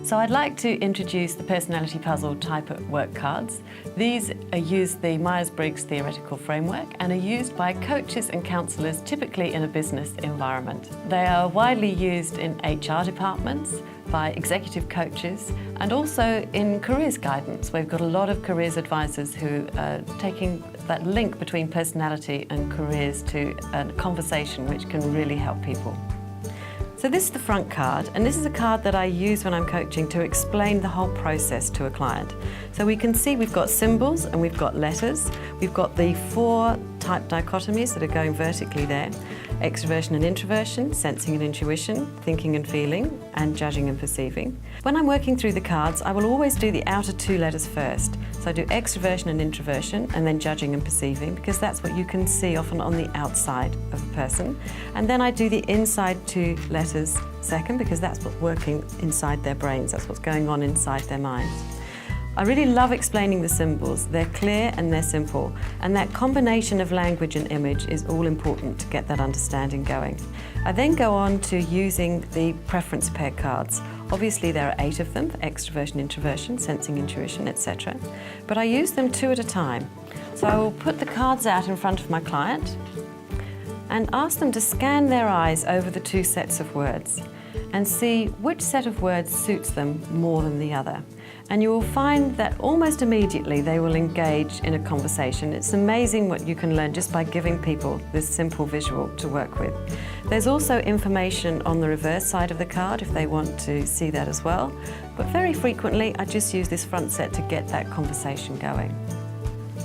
So I'd like to introduce the personality puzzle type at work cards. These use the Myers-Briggs theoretical framework and are used by coaches and counsellors typically in a business environment. They are widely used in HR departments, by executive coaches, and also in careers guidance. We've got a lot of careers advisors who are taking that link between personality and careers to a conversation which can really help people. So this is the front card, and this is a card that I use when I'm coaching to explain the whole process to a client. So we can see we've got symbols and we've got letters. We've got the 4 type dichotomies that are going vertically there: extroversion and introversion, sensing and intuition, thinking and feeling, and judging and perceiving. When I'm working through the cards, I will always do the outer 2 letters first. So I do extroversion and introversion, and then judging and perceiving, because that's what you can see often on the outside of a person. And then I do the inside 2 letters second, because that's what's working inside their brains, that's what's going on inside their minds. I really love explaining the symbols. They're clear and they're simple, and that combination of language and image is all important to get that understanding going. I then go on to using the preference pair cards. Obviously there are 8 of them for extroversion, introversion, sensing, intuition, etc. But I use them 2 at a time. So I will put the cards out in front of my client and ask them to scan their eyes over the 2 sets of words and see which set of words suits them more than the other. And you will find that almost immediately they will engage in a conversation. It's amazing what you can learn just by giving people this simple visual to work with. There's also information on the reverse side of the card if they want to see that as well. But very frequently I just use this front set to get that conversation going.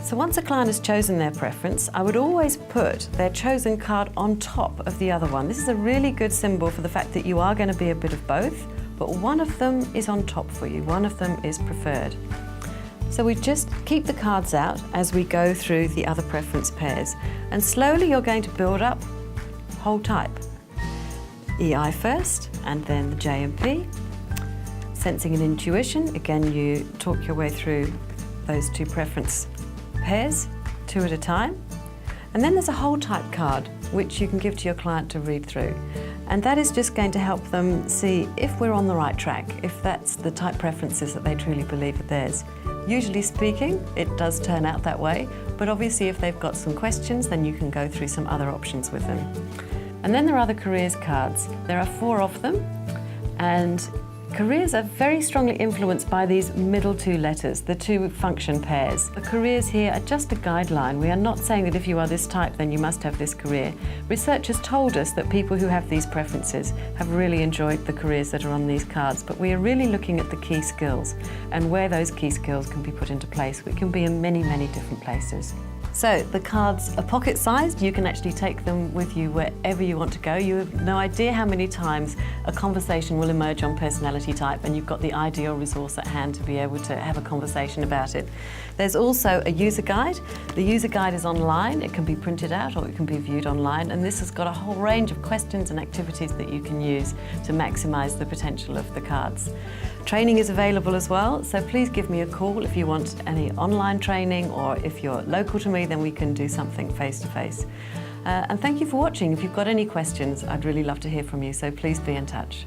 So once a client has chosen their preference, I would always put their chosen card on top of the other one. This is a really good symbol for the fact that you are going to be a bit of both, but one of them is on top for you, one of them is preferred. So we just keep the cards out as we go through the other preference pairs, and slowly you're going to build up whole type. EI first, and then the J and P. Sensing and intuition, again you talk your way through those 2 preference pairs, 2 at a time. And then there's a whole type card which you can give to your client to read through. And that is just going to help them see if we're on the right track, if that's the type preferences that they truly believe are theirs. Usually speaking, it does turn out that way, but obviously if they've got some questions, then you can go through some other options with them. And then there are the careers cards. There are 4 of them, and careers are very strongly influenced by these middle 2 letters, the 2 function pairs. The careers here are just a guideline. We are not saying that if you are this type, then you must have this career. Research has told us that people who have these preferences have really enjoyed the careers that are on these cards, but we are really looking at the key skills and where those key skills can be put into place. It can be in many, many different places. So the cards are pocket-sized. You can actually take them with you wherever you want to go. You have no idea how many times a conversation will emerge on personality type, and you've got the ideal resource at hand to be able to have a conversation about it. There's also a user guide. The user guide is online. It can be printed out or it can be viewed online, and this has got a whole range of questions and activities that you can use to maximise the potential of the cards. Training is available as well, so please give me a call if you want any online training, or if you're local to me, then we can do something face-to-face. And thank you for watching. If you've got any questions, I'd really love to hear from you, so please be in touch.